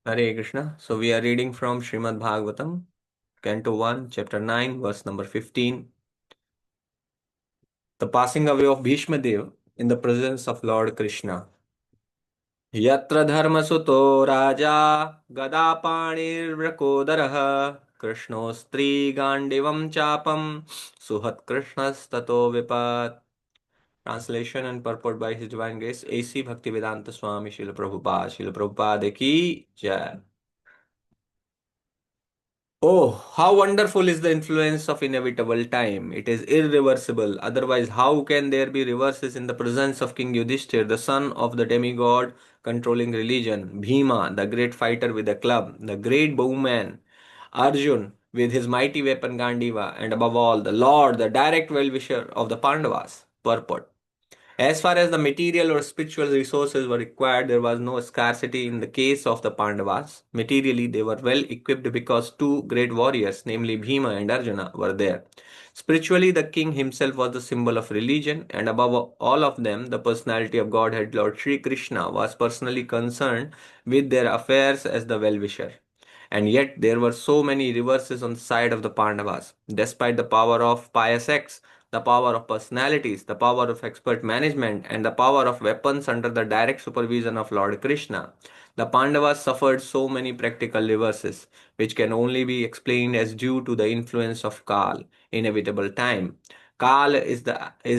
Hare Krishna. So we are reading from Srimad Bhagavatam, Canto 1, Chapter 9, verse number 15. The passing away of Bhishma Dev in the presence of Lord Krishna. Yatra dharmasuto raja gadapanirvrakodaraha Krishno gandivam chapam suhat krishnas tato vipat. Translation and purport by His Divine Grace A.C. Bhaktivedanta Swami Srila Prabhupada. Srila Prabhupada ki jai. Oh, how wonderful is the influence of inevitable time. It is irreversible. Otherwise, how can there be reverses in the presence of King Yudhishthir, the son of the demigod controlling religion, Bhima, the great fighter with a club, the great bowman, Arjun with his mighty weapon Gandiva, and above all, the Lord, the direct well-wisher of the Pandavas? Purport. As far as the material or spiritual resources were required, there was no scarcity in the case of the Pandavas. Materially, they were well equipped because two great warriors, namely Bhima and Arjuna, were there. Spiritually, the king himself was the symbol of religion, and above all of them, the personality of Godhead, Lord Sri Krishna, was personally concerned with their affairs as the well wisher. And yet, there were so many reverses on the side of the Pandavas. Despite the power of pious acts, the power of personalities, the power of expert management, and the power of weapons under the direct supervision of Lord Krishna, the Pandavas suffered so many practical reverses, which can only be explained as due to the influence of Kal, inevitable time. Kal is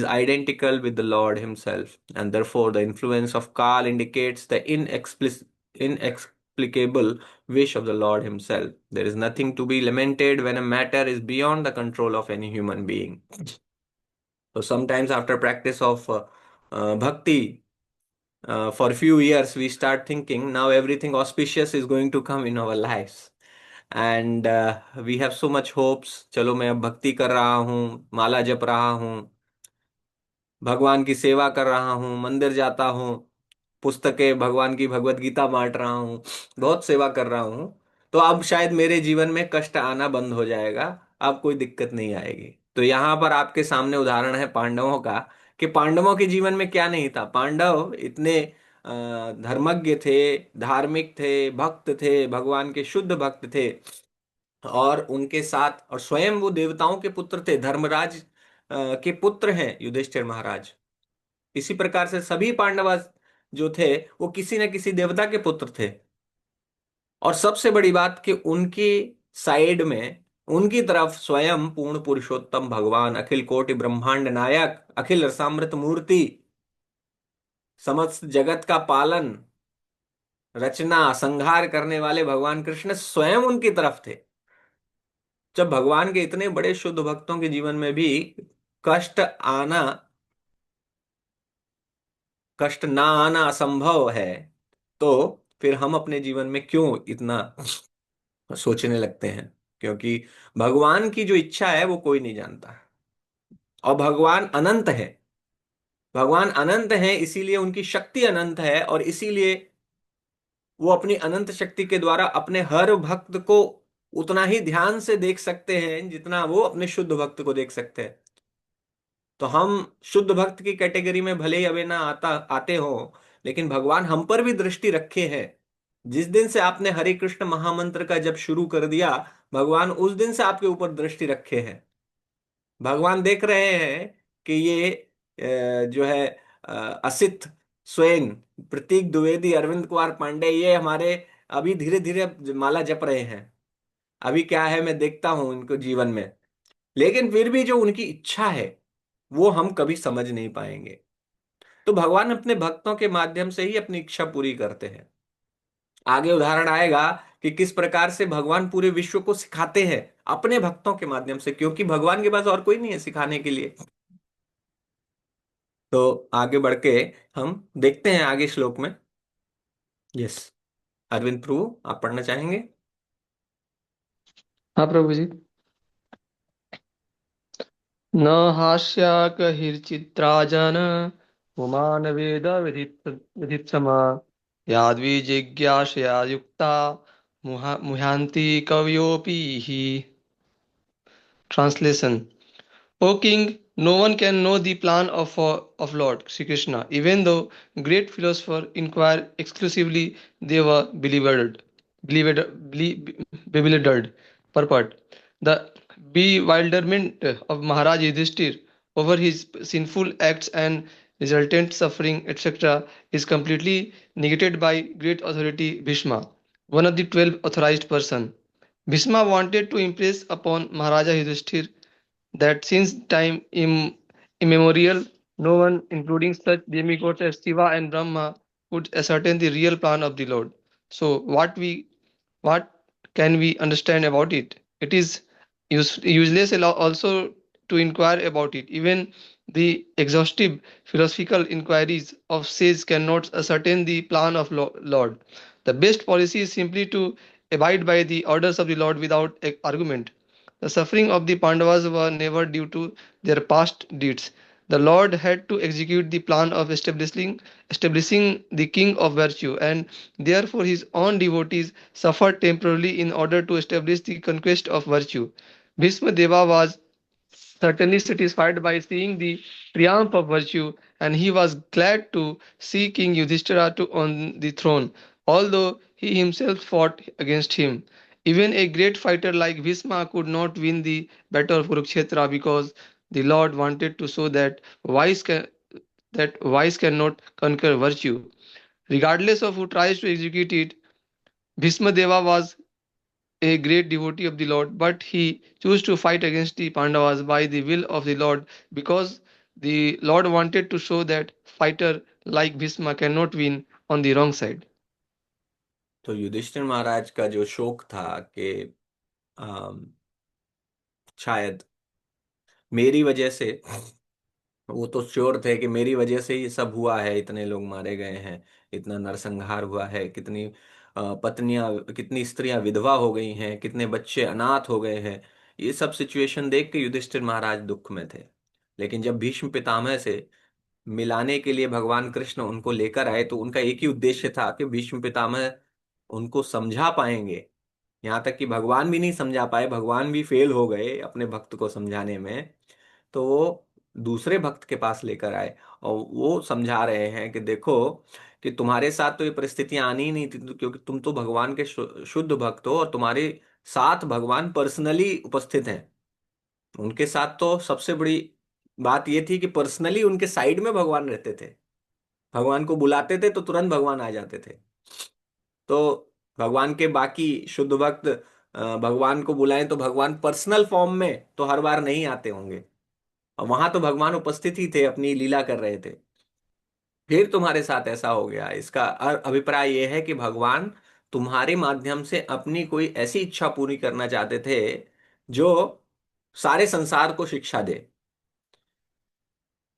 identical with the Lord Himself, and therefore the influence of Kal indicates the inexplicable wish of the Lord Himself. There is nothing to be lamented when a matter is beyond the control of any human being. So sometimes after practice of bhakti for a few years, we start thinking now everything auspicious is going to come in our lives. And we have so much hopes. चलो मैं अब भक्ति कर रहा हूँ, माला जप रहा हूँ, भगवान की सेवा कर रहा हूँ, मंदिर जाता हूँ, पुस्तकें भगवान की भगवत गीता बांट रहा हूँ, बहुत सेवा कर रहा हूँ, तो अब शायद मेरे जीवन में कष्ट आना बंद हो जाएगा, अब कोई दिक्कत नहीं आएगी। तो यहाँ पर आपके सामने उदाहरण है पांडवों का, कि पांडवों के जीवन में क्या नहीं था। पांडव इतने धर्मज्ञ थे, धार्मिक थे, भक्त थे, भगवान के शुद्ध भक्त थे, और उनके साथ और स्वयं वो देवताओं के पुत्र थे, धर्मराज के पुत्र हैं युधिष्ठिर महाराज। इसी प्रकार से सभी पांडव जो थे वो किसी न किसी देवता के पुत्र थे। और सबसे बड़ी बात कि उनकी साइड में, उनकी तरफ स्वयं पूर्ण पुरुषोत्तम भगवान, अखिल कोटि ब्रह्मांड नायक, अखिल रसामृत मूर्ति, समस्त जगत का पालन, रचना, संहार करने वाले भगवान कृष्ण स्वयं उनकी तरफ थे। जब भगवान के इतने बड़े शुद्ध भक्तों के जीवन में भी कष्ट आना, कष्ट ना आना असंभव है, तो फिर हम अपने जीवन में क्यों इतना सोचने लगते हैं? क्योंकि भगवान की जो इच्छा है वो कोई नहीं जानता, और भगवान अनंत है। भगवान अनंत है, इसीलिए उनकी शक्ति अनंत है, और इसीलिए वो अपनी अनंत शक्ति के द्वारा अपने हर भक्त को उतना ही ध्यान से देख सकते हैं जितना वो अपने शुद्ध भक्त को देख सकते हैं। तो हम शुद्ध भक्त की कैटेगरी में भले ही अभी ना आते हो, लेकिन भगवान हम पर भी दृष्टि रखे हैं। जिस दिन से आपने हरे कृष्ण महामंत्र का जब शुरू कर दिया, भगवान उस दिन से आपके ऊपर दृष्टि रखे हैं। भगवान देख रहे हैं कि ये जो है असित स्वयं, प्रतीक द्विवेदी, अरविंद कुमार पांडे, ये हमारे अभी धीरे धीरे माला जप रहे हैं। अभी क्या है, मैं देखता हूं इनको जीवन में, लेकिन फिर भी जो उनकी इच्छा है वो हम कभी समझ नहीं पाएंगे। तो भगवान अपने भक्तों के माध्यम से ही अपनी इच्छा पूरी करते हैं। आगे उदाहरण आएगा कि किस प्रकार से भगवान पूरे विश्व को सिखाते हैं अपने भक्तों के माध्यम से, क्योंकि भगवान के पास और कोई नहीं है सिखाने के लिए। तो आगे बढ़ के हम देखते हैं आगे श्लोक में। यस, अरविंद प्रभु, आप पढ़ना चाहेंगे? हाँ प्रभु जी। न हास्याकहिर्चित्राजन पुमान वेद विधित्समा याद्विजिज्ञासया युक्ता मुह्यन्ति कवयोऽपि हि। Translation. O King, no one can know the plan of Lord Sri Krishna, even though great philosophers inquire exclusively, they were bewildered. bewildered purport. The bewilderment of Maharaj Yudhishthir over his sinful acts and resultant suffering, etc., is completely negated by great authority Bhishma, one of the 12 authorized person. Bhishma wanted to impress upon Maharaja Yudhishthir that since time immemorial, no one, including such demigods as Shiva and Brahma, could ascertain the real plan of the Lord. So, what can we understand about it? It is useless also to inquire about it. Even the exhaustive philosophical inquiries of sages cannot ascertain the plan of Lord. The best policy is simply to abide by the orders of the Lord without argument. The suffering of the Pandavas were never due to their past deeds. The Lord had to execute the plan of establishing the king of virtue, and therefore his own devotees suffered temporarily in order to establish the conquest of virtue. Bhishma Deva was certainly satisfied by seeing the triumph of virtue, and he was glad to see King Yudhishthira on the throne, although he himself fought against him. Even a great fighter like Bhishma could not win the battle of Kurukshetra because the Lord wanted to show that vice cannot conquer virtue. Regardless of who tries to execute it, Bhishma Deva was a great devotee of the Lord, but he chose to fight against the Pandavas by the will of the Lord because the Lord wanted to show that fighter like Bhishma cannot win on the wrong side. तो युधिष्ठिर महाराज का जो शोक था कि अम, शायद मेरी वजह से, वो तो श्योर थे कि मेरी वजह से ये सब हुआ है, इतने लोग मारे गए हैं, इतना नरसंहार हुआ है, कितनी पत्नियां, कितनी स्त्रियां विधवा हो गई हैं, कितने बच्चे अनाथ हो गए हैं। ये सब सिचुएशन देख के युधिष्ठिर महाराज दुख में थे। लेकिन जब भीष्म पितामह से मिलाने के लिए भगवान कृष्ण उनको लेकर आए, तो उनका एक ही उद्देश्य था कि भीष्म पितामह उनको समझा पाएंगे। यहाँ तक कि भगवान भी नहीं समझा पाए, भगवान भी फेल हो गए अपने भक्त को समझाने में। तो वो दूसरे भक्त के पास लेकर आए और वो समझा रहे हैं कि देखो, कि तुम्हारे साथ तो ये परिस्थितियां आनी ही नहीं थी, क्योंकि तुम तो भगवान के शुद्ध भक्त हो, और तुम्हारे साथ भगवान पर्सनली उपस्थित हैं। उनके साथ तो सबसे बड़ी बात ये थी कि पर्सनली उनके साइड में भगवान रहते थे। भगवान को बुलाते थे तो तुरंत भगवान आ जाते थे। तो भगवान के बाकी शुद्ध भक्त भगवान को बुलाएं तो भगवान पर्सनल फॉर्म में तो हर बार नहीं आते होंगे, और वहां तो भगवान उपस्थित ही थे, अपनी लीला कर रहे थे। फिर तुम्हारे साथ ऐसा हो गया, इसका अभिप्राय यह है कि भगवान तुम्हारे माध्यम से अपनी कोई ऐसी इच्छा पूरी करना चाहते थे जो सारे संसार को शिक्षा दे,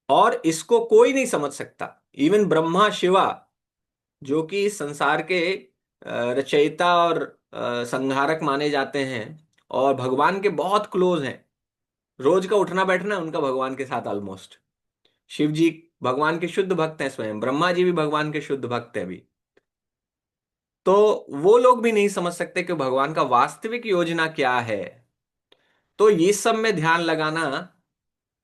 और इसको कोई नहीं समझ सकता। इवन ब्रह्मा शिवा, जो कि इस संसार के रचयिता और संहारक माने जाते हैं, और भगवान के बहुत क्लोज हैं, रोज का उठना बैठना है उनका भगवान के साथ ऑलमोस्ट। शिव जी भगवान के शुद्ध भक्त हैं, स्वयं ब्रह्मा जी भी भगवान के शुद्ध भक्त हैं अभी। तो वो लोग भी नहीं समझ सकते कि भगवान का वास्तविक योजना क्या है। तो ये सब में ध्यान लगाना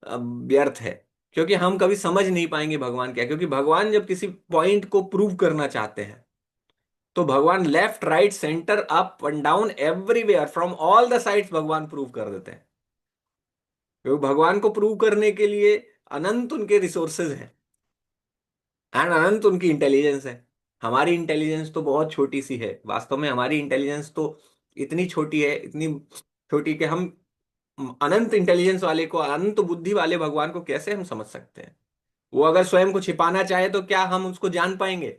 व्यर्थ है, क्योंकि हम कभी समझ नहीं पाएंगे भगवान क्या, क्योंकि भगवान जब किसी पॉइंट को प्रूव करना चाहते हैं, तो भगवान left right centre up and down everywhere from all the sides भगवान प्रूव कर देते हैं। क्योंकि भगवान को प्रूव करने के लिए अनंत उनके रिसोर्सेज हैं, एंड अनंत उनकी इंटेलिजेंस है। हमारी इंटेलिजेंस तो बहुत छोटी सी है, वास्तव में हमारी इंटेलिजेंस तो इतनी छोटी है, इतनी छोटी कि हम अनंत इंटेलिजेंस वाले को, अनंत बुद्धि वाले भगवान को कैसे हम समझ सकते हैं। वो अगर स्वयं को छिपाना चाहे तो क्या हम उसको जान पाएंगे?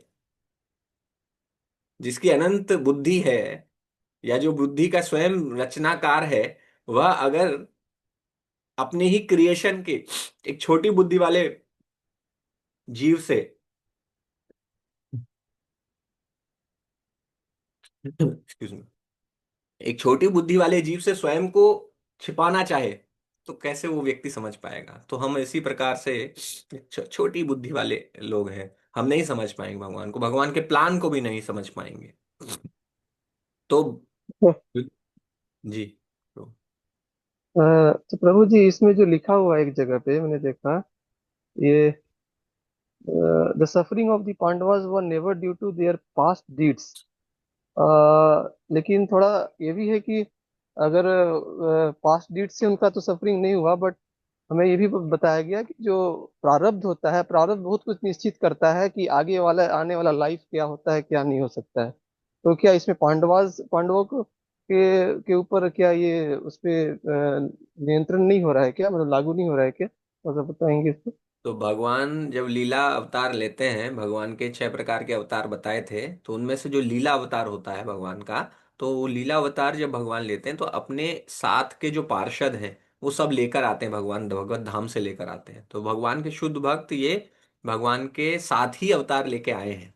जिसकी अनंत बुद्धि है, या जो बुद्धि का स्वयं रचनाकार है, वह अगर अपने ही क्रिएशन के एक छोटी बुद्धि वाले जीव से एक्सक्यूज मी, एक छोटी बुद्धि वाले जीव से स्वयं को छिपाना चाहे, तो कैसे वो व्यक्ति समझ पाएगा? तो हम इसी प्रकार से छोटी बुद्धि वाले लोग हैं, हम नहीं समझ पाएंगे भगवान को, भगवान के प्लान को भी नहीं समझ पाएंगे। तो जी, तो तो प्रभु जी, इसमें जो लिखा हुआ है एक जगह पे मैंने देखा, ये the suffering of the Pandavas were never due to their past deeds, लेकिन थोड़ा ये भी है कि अगर पास्ट डीड से उनका तो सफरिंग नहीं हुआ, बट हमें ये भी बताया गया कि जो प्रारब्ध होता है, प्रारब्ध बहुत कुछ निश्चित करता है कि आगे वाला आने वाला लाइफ क्या होता है, क्या नहीं हो सकता है। तो क्या इसमें पांडवों को के ऊपर क्या ये उस पे नियंत्रण नहीं हो रहा है क्या, मतलब लागू नहीं हो रहा है क्या? मतलब बताएंगे इसको। तो भगवान जब लीला अवतार लेते हैं, भगवान के 6 प्रकार के अवतार बताए थे, तो उनमें से जो लीला अवतार होता है भगवान का, तो वो लीला अवतार जब भगवान लेते हैं तो अपने साथ के जो पार्षद हैं वो सब लेकर आते हैं, भगवान भगवत धाम से लेकर आते हैं। तो भगवान के शुद्ध भक्त ये भगवान के साथ ही अवतार लेके आए हैं।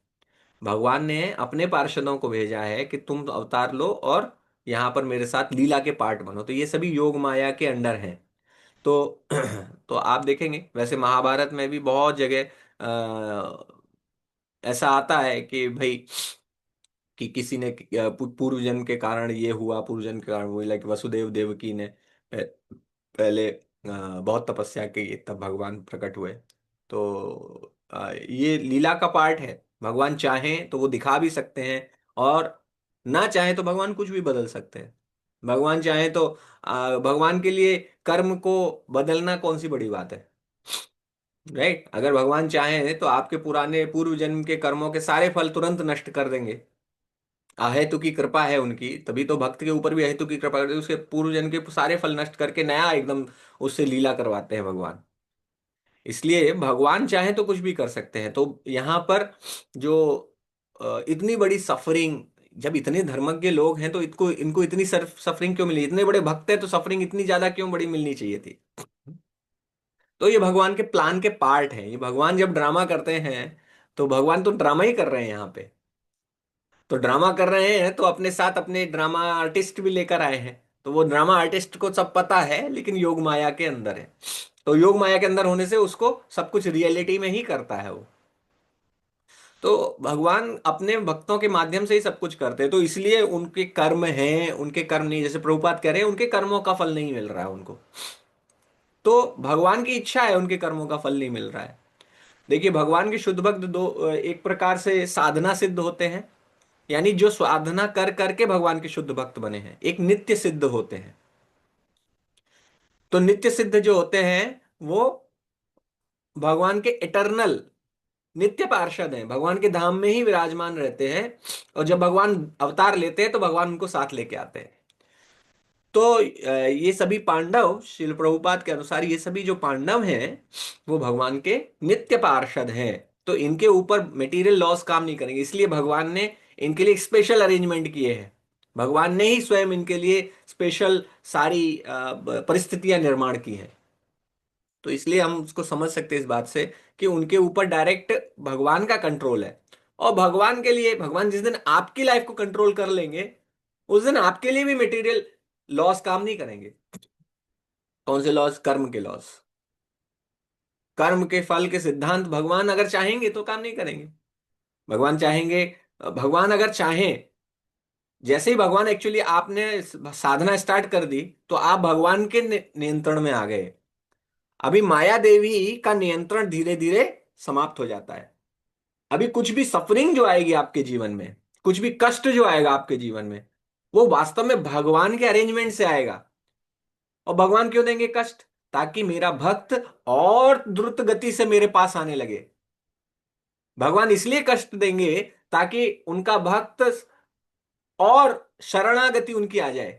भगवान ने अपने पार्षदों को भेजा है कि तुम अवतार लो और यहाँ पर मेरे साथ लीला के पार्ट बनो। तो ये सभी योग माया के अंडर हैं। तो तो आप देखेंगे वैसे महाभारत में भी बहुत जगह ऐसा आता है कि भाई कि किसी ने पूर्व जन्म के कारण ये हुआ, पूर्व जन्म के कारण वो, लाइक वसुदेव देवकी ने पहले बहुत तपस्या की तब भगवान प्रकट हुए। तो ये लीला का पार्ट है। भगवान चाहें तो वो दिखा भी सकते हैं, और ना चाहें तो भगवान कुछ भी बदल सकते हैं। भगवान चाहें तो भगवान के लिए कर्म को बदलना कौन सी बड़ी बात है, राइट? अगर भगवान चाहें तो आपके पुराने पूर्व जन्म के कर्मों के सारे फल तुरंत नष्ट कर देंगे। अहेतु की कृपा है उनकी, तभी तो भक्त के ऊपर भी अहेतु की कृपा करते हैं, उसके पूर्व जन्म के सारे फल नष्ट करके नया एकदम उससे लीला करवाते हैं भगवान। इसलिए भगवान चाहे तो कुछ भी कर सकते हैं। तो यहाँ पर जो इतनी बड़ी सफरिंग, जब इतने धर्मज्ञ लोग हैं तो इनको इनको इतनी सफरिंग क्यों मिली? इतने बड़े भक्त हैं तो सफरिंग इतनी ज्यादा क्यों बड़ी मिलनी चाहिए थी? तो ये भगवान के प्लान के पार्ट हैं। ये भगवान जब ड्रामा करते हैं तो भगवान तो ड्रामा ही कर रहे हैं यहाँ पे। तो ड्रामा कर रहे हैं तो अपने साथ अपने ड्रामा आर्टिस्ट भी लेकर आए हैं। तो वो ड्रामा आर्टिस्ट को सब पता है, लेकिन योग माया के अंदर है। तो योग माया के अंदर होने से उसको सब कुछ रियलिटी में ही करता है वो। तो भगवान अपने भक्तों के माध्यम से ही सब कुछ करते हैं। तो इसलिए उनके कर्म हैं, उनके कर्म नहीं, जैसे प्रभुपाद कह रहे हैं उनके कर्मों का फल नहीं मिल रहा है उनको। तो भगवान की इच्छा है, उनके कर्मों का फल नहीं मिल रहा है। देखिए भगवान के शुद्ध भक्त दो एक प्रकार से साधना सिद्ध होते हैं, यानी जो साधना कर करके भगवान के शुद्ध भक्त बने हैं। एक नित्य सिद्ध होते हैं। तो नित्य सिद्ध जो होते हैं वो भगवान के इटर्नल नित्य पार्षद हैं, भगवान के धाम में ही विराजमान रहते हैं। और जब भगवान अवतार लेते हैं तो भगवान उनको साथ लेके आते हैं। तो ये सभी पांडव, श्रील प्रभुपाद के अनुसार ये सभी जो पांडव हैं वो भगवान के नित्य पार्षद हैं। तो इनके ऊपर मटेरियल लॉस काम नहीं करेंगे, इसलिए भगवान ने इनके लिए स्पेशल अरेंजमेंट किए हैं। भगवान ने ही स्वयं इनके लिए स्पेशल सारी परिस्थितियां निर्माण की हैं। तो इसलिए हम उसको समझ सकते हैं इस बात से कि उनके ऊपर डायरेक्ट भगवान का कंट्रोल है। और भगवान के लिए, भगवान जिस दिन आपकी लाइफ को कंट्रोल कर लेंगे उस दिन आपके लिए भी मटेरियल लॉस काम नहीं करेंगे। कौन से लॉस? कर्म के लॉस। कर्म के फल के सिद्धांत भगवान अगर चाहेंगे तो काम नहीं करेंगे। भगवान चाहेंगे, भगवान अगर चाहें, जैसे ही भगवान एक्चुअली आपने साधना स्टार्ट कर दी तो आप भगवान के नियंत्रण में आ गए। अभी माया देवी का नियंत्रण धीरे धीरे समाप्त हो जाता है। अभी कुछ भी सफरिंग जो आएगी आपके जीवन में, कुछ भी कष्ट जो आएगा आपके जीवन में, वो वास्तव में भगवान के अरेंजमेंट से आएगा। और भगवान क्यों देंगे कष्ट? ताकि मेरा भक्त और द्रुत गति से मेरे पास आने लगे। भगवान इसलिए कष्ट देंगे ताकि उनका भक्त और शरणागति उनकी आ जाए,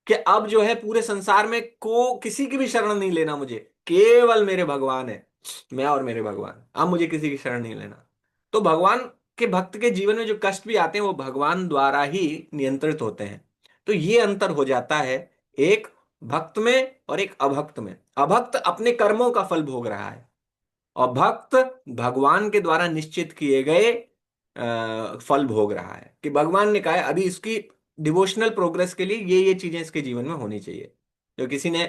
कि अब जो है पूरे संसार में को किसी की भी शरण नहीं लेना मुझे, केवल मेरे भगवान है, मैं और मेरे भगवान, अब मुझे किसी की शरण नहीं लेना। तो भगवान के भक्त के जीवन में जो कष्ट भी आते हैं वो भगवान द्वारा ही नियंत्रित होते हैं। तो ये अंतर हो जाता है एक भक्त में और एक अभक्त में। अभक्त अपने कर्मों का फल भोग रहा है, और भक्त भगवान के द्वारा निश्चित किए गए फल भोग रहा है। कि भगवान ने कहा है अभी इसकी डिवोशनल प्रोग्रेस के लिए ये चीजें इसके जीवन में होनी चाहिए। जो किसी ने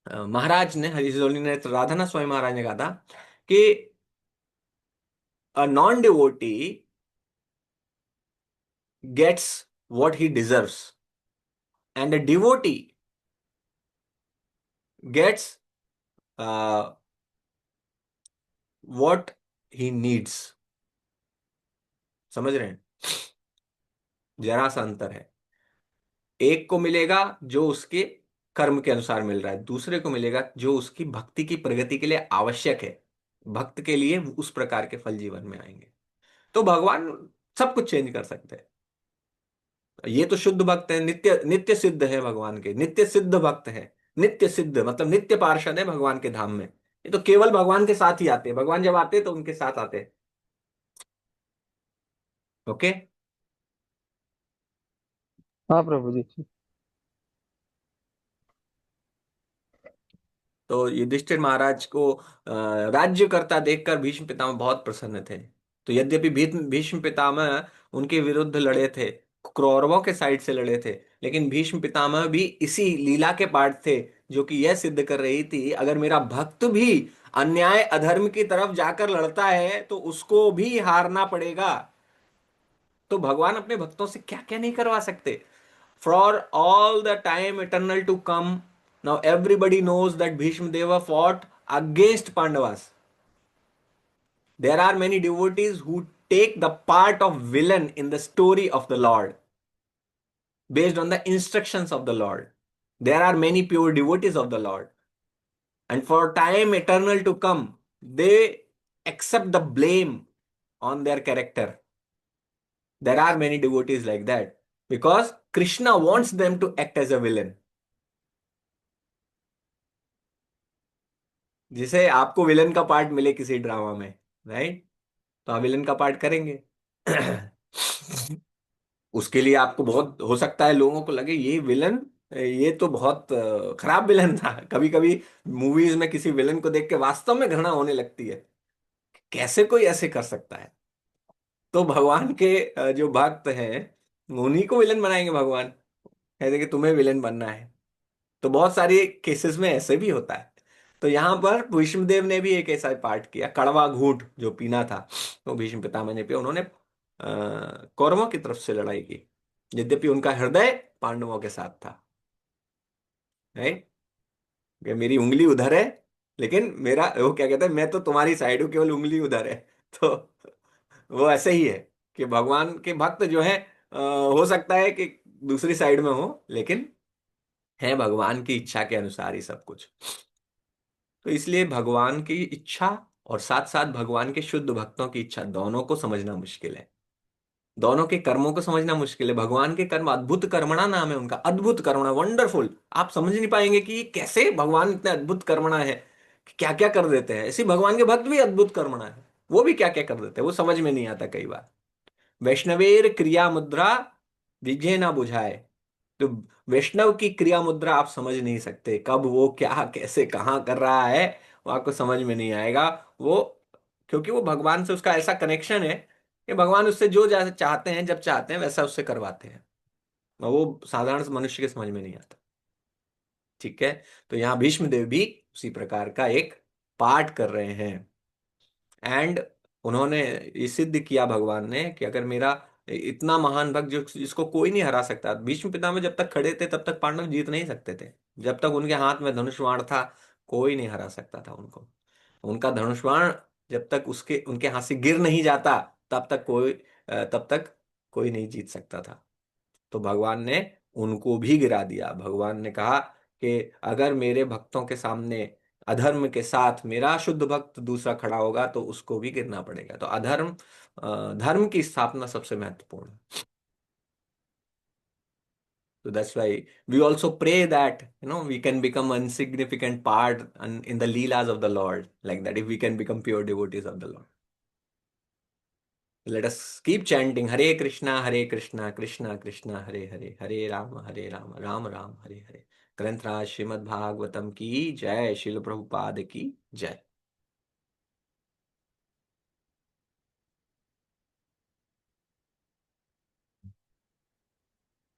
महाराज ने, हरिजोली ने, राधानाथ स्वामी महाराज ने कहा था कि a non devotee gets what he deserves and a devotee gets what he needs. समझ रहे हैं? जरा सा अंतर है। एक को मिलेगा जो उसके कर्म के अनुसार मिल रहा है, दूसरे को मिलेगा जो उसकी भक्ति की प्रगति के लिए आवश्यक है। भक्त के लिए उस प्रकार के फल जीवन में आएंगे। तो भगवान सब कुछ चेंज कर सकते हैं। ये तो शुद्ध भक्त है, नित्य नित्य सिद्ध है भगवान के, नित्य सिद्ध भक्त है। नित्य सिद्ध मतलब नित्य पार्षद है भगवान के धाम में। ये तो केवल भगवान के साथ ही आते हैं, भगवान जब आते हैं तो उनके साथ आते हैं। ओके। हाँ प्रभु जी। तो युधिष्ठिर महाराज को राज्य करता देखकर भीष्म पितामह बहुत प्रसन्न थे। तो यद्यपि भीष्म पितामह उनके विरुद्ध लड़े थे, कौरवों के साइड से लड़े थे, लेकिन भीष्म पितामह भी इसी लीला के पार्ट थे, जो कि यह सिद्ध कर रही थी अगर मेरा भक्त भी अन्याय अधर्म की तरफ जाकर लड़ता है तो उसको भी हारना पड़ेगा। तो भगवान अपने भक्तों से क्या क्या नहीं करवा सकते। For all the time eternal to come, now everybody knows that Bhishma Deva fought against Pandavas. There are many devotees who take the part of villain in the story of the Lord based on the instructions of the Lord. There are many pure devotees of the Lord, and for time eternal to come, they accept the blame on their character. There are many devotees like that because Krishna wants them to act as a villain. जिसे आपको villain का part मिले किसी drama में, right, तो आप villain का part करेंगे। उसके लिए आपको बहुत हो सकता है लोगों को लगे ये विलन, ये तो बहुत खराब विलन था। कभी कभी मूवीज में किसी विलन को देख के वास्तव में घृणा होने लगती है, कैसे कोई ऐसे कर सकता है। तो भगवान के जो भक्त हैं उन्हीं को विलन बनाएंगे भगवान, कहते कि तुम्हें विलन बनना है। तो बहुत सारे केसेस में ऐसे भी होता है। तो यहाँ पर भीष्मदेव ने भी एक ऐसा पार्ट किया, कड़वा घूंट जो पीना था तो भीष्म पितामह ने पिया। उन्होंने कौरवों की तरफ से लड़ाई की, यद्यपि उनका हृदय पांडवों के साथ था, राइट। कि मेरी उंगली उधर है, लेकिन मेरा वो क्या कहते हैं, मैं तो तुम्हारी साइड हूँ, केवल उंगली उधर है। तो वो ऐसे ही है कि भगवान के भक्त जो है हो सकता है कि दूसरी साइड में हो, लेकिन है भगवान की इच्छा के अनुसार ही सब कुछ। तो इसलिए भगवान की इच्छा और साथ साथ भगवान के शुद्ध भक्तों की इच्छा दोनों को समझना मुश्किल है। दोनों के कर्मों को समझना मुश्किल है। भगवान के कर्म अद्भुत कर्मणा नाम है उनका, अद्भुत कर्मणा, वंडरफुल। आप समझ नहीं पाएंगे कि ये कैसे भगवान इतने अद्भुत कर्मणा है, क्या क्या कर देते हैं। ऐसे भगवान के भक्त भी अद्भुत कर्मणा है, वो भी क्या क्या कर देते हैं, वो समझ में नहीं आता कई बार। वैष्णवेर क्रिया मुद्रा विजय ना बुझाए। तो वैष्णव की क्रिया मुद्रा आप समझ नहीं सकते, कब वो क्या कैसे कहाँ कर रहा है, वो आपको समझ में नहीं आएगा। वो क्योंकि वो भगवान से उसका ऐसा कनेक्शन है कि भगवान उससे जो जैसे चाहते हैं जब चाहते हैं वैसा उससे करवाते हैं, और वो साधारण मनुष्य के समझ में नहीं आता। ठीक है। तो यहाँ भीष्म देव भी उसी प्रकार का एक पाठ कर रहे हैं। एंड उन्होंने ये सिद्ध किया भगवान ने कि अगर मेरा इतना महान भक्त जो जिसको कोई नहीं हरा सकता, भीष्म पितामह जब तक खड़े थे तब तक पांडव जीत नहीं सकते थे। जब तक उनके हाथ में धनुष बाण था कोई नहीं हरा सकता था उनको। उनका धनुष बाण जब तक उसके उनके हाथ से गिर नहीं जाता तब तक कोई नहीं जीत सकता था। तो भगवान ने उनको भी गिरा दिया। भगवान ने कहा कि अगर मेरे भक्तों के सामने अधर्म के साथ मेरा शुद्ध भक्त दूसरा खड़ा होगा तो उसको भी गिरना पड़ेगा। तो धर्म की स्थापना सबसे महत्वपूर्ण है। So that's why we also pray that we can become insignificant part in the leelas of the Lord, like that if we can become pure devotees of the Lord. Let us keep chanting Hare Krishna, Krishna Krishna, Hare Hare, Hare Rama, Rama Rama, Hare Hare। ग्रंथराज Shrimad Bhagavatam की जय, शिल प्रभुपाद की जय।